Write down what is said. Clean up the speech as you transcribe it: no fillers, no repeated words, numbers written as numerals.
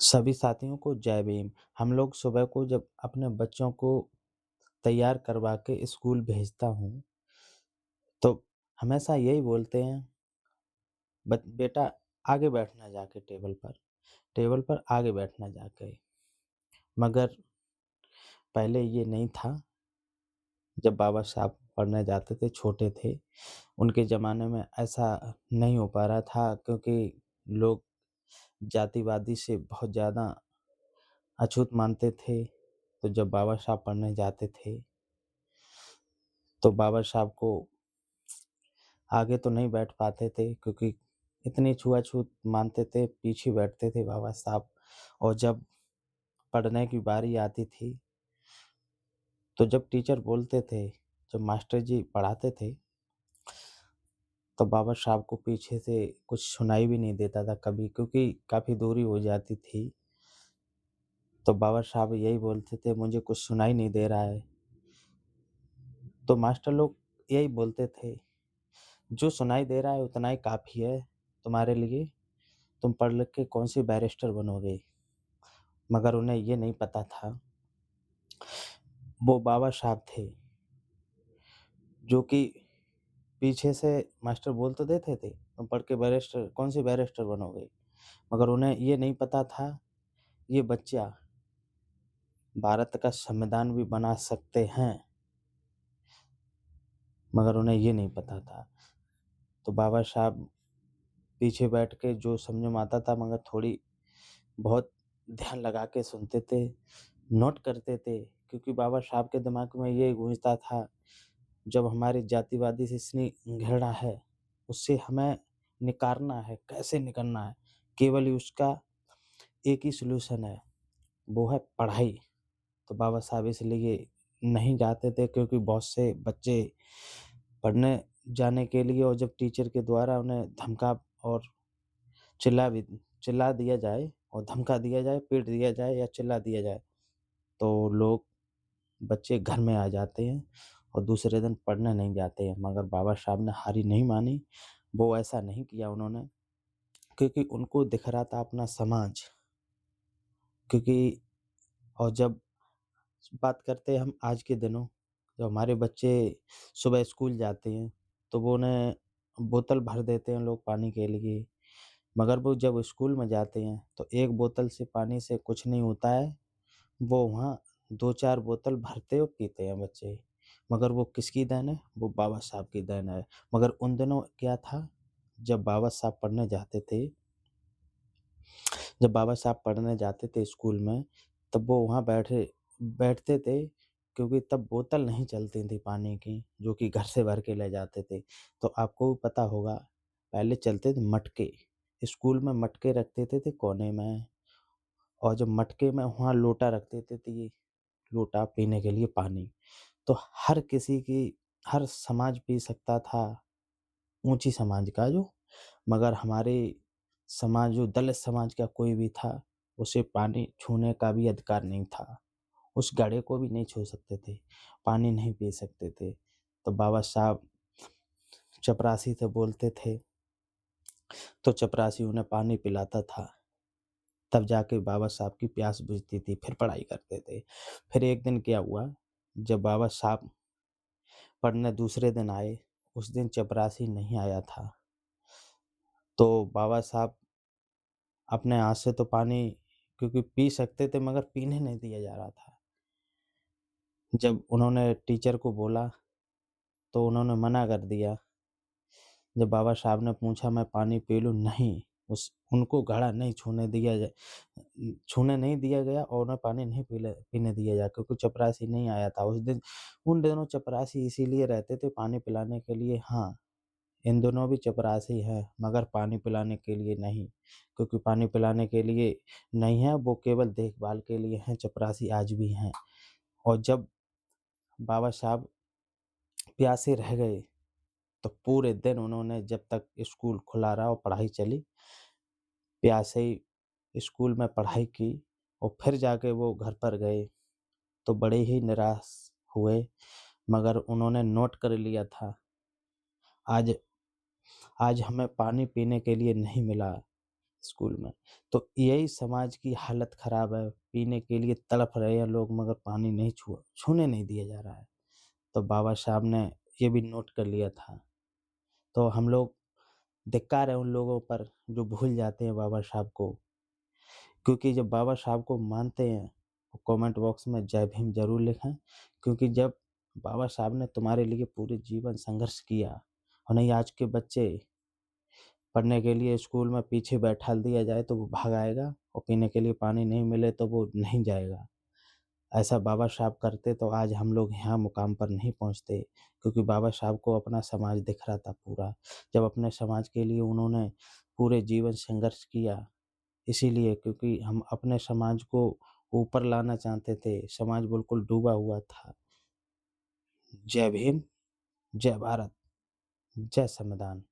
सभी साथियों को जय भीम। हम लोग सुबह को जब अपने बच्चों को तैयार करवा के स्कूल भेजता हूँ, तो हमेशा यही बोलते हैं, बेटा आगे बैठना जाके टेबल पर आगे बैठना जाके। मगर पहले ये नहीं था। जब बाबा साहब पढ़ने जाते थे, छोटे थे, उनके ज़माने में ऐसा नहीं हो पा रहा था, क्योंकि लोग जातिवादी से बहुत ज़्यादा अछूत मानते थे। तो जब बाबा साहब पढ़ने जाते थे, तो बाबा साहब को आगे तो नहीं बैठ पाते थे, क्योंकि इतनी छुआछूत मानते थे, पीछे बैठते थे बाबा साहब। और जब पढ़ने की बारी आती थी, तो जब टीचर बोलते थे, जब मास्टर जी पढ़ाते थे, तो बाबा साहब को पीछे से कुछ सुनाई भी नहीं देता था कभी, क्योंकि काफ़ी दूरी हो जाती थी। तो बाबा साहब यही बोलते थे, मुझे कुछ सुनाई नहीं दे रहा है। तो मास्टर लोग यही बोलते थे, जो सुनाई दे रहा है उतना ही काफ़ी है तुम्हारे लिए, तुम पढ़ लिख के कौन सी बैरिस्टर बनोगे। मगर उन्हें ये नहीं पता था, वो बाबा साहब थे, जो कि पीछे से मास्टर बोल तो देते थे, तुम पढ़ के बैरिस्टर कौन सी बैरिस्टर बनोगे। मगर उन्हें ये नहीं पता था, ये बच्चा भारत का संविधान भी बना सकते हैं। मगर उन्हें ये नहीं पता था। तो बाबा साहब पीछे बैठ के जो समझ में आता था, मगर थोड़ी बहुत ध्यान लगा के सुनते थे, नोट करते थे, क्योंकि बाबा साहब के दिमाग में ये गूंजता था, जब हमारी जातिवादी से इतनी घृणा है, उससे हमें निकारना है। कैसे निकलना है? केवल उसका एक ही सॉल्यूशन है, वो है पढ़ाई। तो बाबा साहब इसलिए नहीं जाते थे, क्योंकि बहुत से बच्चे पढ़ने जाने के लिए, और जब टीचर के द्वारा उन्हें धमका और चिल्ला दिया जाए और धमका दिया जाए, पीट दिया जाए या चिल्ला दिया जाए, तो बच्चे घर में आ जाते हैं और दूसरे दिन पढ़ने नहीं जाते हैं। मगर बाबा साहब ने हारी नहीं मानी, वो ऐसा नहीं किया उन्होंने, क्योंकि उनको दिख रहा था अपना समाज। क्योंकि और जब बात करते हैं हम आज के दिनों, जब हमारे बच्चे सुबह स्कूल जाते हैं, तो वो उन्हें बोतल भर देते हैं लोग पानी के लिए। मगर वो जब स्कूल में जाते हैं, तो एक बोतल से पानी से कुछ नहीं होता है, वो वहाँ 2-4 बोतल भरते और पीते हैं बच्चे। मगर वो किसकी देन है? वो बाबा साहब की देन है। मगर उन दिनों क्या था, जब बाबा साहब पढ़ने जाते थे जब बाबा साहब पढ़ने जाते थे स्कूल में, तब वो वहाँ बैठते थे, क्योंकि तब बोतल नहीं चलती थी पानी की, जो कि घर से भर के ले जाते थे। तो आपको भी पता होगा, पहले चलते थे मटके। स्कूल में मटके रख देते थे कोने में, और जब मटके में वहाँ लोटा रख देते थे, ये लोटा पीने के लिए पानी। तो हर समाज पी सकता था, ऊँची समाज का जो। मगर हमारे समाज, जो दलित समाज का कोई भी था, उसे पानी छूने का भी अधिकार नहीं था। उस घड़े को भी नहीं छू सकते थे, पानी नहीं पी सकते थे। तो बाबा साहब चपरासी से बोलते थे, तो चपरासी उन्हें पानी पिलाता था। तब जाके बाबा साहब की प्यास बुझती थी, फिर पढ़ाई करते थे। फिर एक दिन क्या हुआ, जब बाबा साहब पढ़ने दूसरे दिन आए, उस दिन चपरासी नहीं आया था। तो बाबा साहब अपने हाथ से तो पानी, क्योंकि पी सकते थे, मगर पीने नहीं दिया जा रहा था। जब उन्होंने टीचर को बोला, तो उन्होंने मना कर दिया। जब बाबा साहब ने पूछा, मैं पानी पी लूँ? नहीं, उनको घड़ा नहीं छूने नहीं दिया गया, और उन्हें पानी नहीं पीने दिया गया, क्योंकि चपरासी नहीं आया था उस दिन। उन दिनों चपरासी इसीलिए रहते थे, पानी पिलाने के लिए। हाँ, इन दोनों भी चपरासी हैं, मगर पानी पिलाने के लिए नहीं। क्योंकि पानी पिलाने के लिए नहीं है, वो केवल देखभाल के लिए हैं। चपरासी आज भी हैं। और जब बाबा साहब प्यासे रह गए, तो पूरे दिन उन्होंने, जब तक स्कूल खुला रहा और पढ़ाई चली, प्यासे ही स्कूल में पढ़ाई की। और फिर जाके वो घर पर गए, तो बड़े ही निराश हुए। मगर उन्होंने नोट कर लिया था, आज आज हमें पानी पीने के लिए नहीं मिला, स्कूल में। तो यही समाज की हालत ख़राब है, पीने के लिए तड़प रहे हैं लोग मगर पानी नहीं छूने नहीं दिया जा रहा है। तो बाबा साहब ने ये भी नोट कर लिया था। तो हम लोग धिक्कार है उन लोगों पर जो भूल जाते हैं बाबा साहब को। क्योंकि जब बाबा साहब को मानते हैं, तो कमेंट बॉक्स में जय भीम ज़रूर लिखें, क्योंकि जब बाबा साहब ने तुम्हारे लिए पूरे जीवन संघर्ष किया और नहीं आज के बच्चे पढ़ने के लिए स्कूल में पीछे बैठा दिया जाए तो वो भाग आएगा और पीने के लिए पानी नहीं मिले तो वो नहीं जाएगा। ऐसा बाबा साहब करते तो आज हम लोग यहाँ मुकाम पर नहीं पहुँचते, क्योंकि बाबा साहब को अपना समाज दिख रहा था पूरा। जब अपने समाज के लिए उन्होंने पूरे जीवन संघर्ष किया, इसीलिए क्योंकि हम अपने समाज को ऊपर लाना चाहते थे, समाज बिल्कुल डूबा हुआ था। जय भीम, जय भारत, जय संविधान।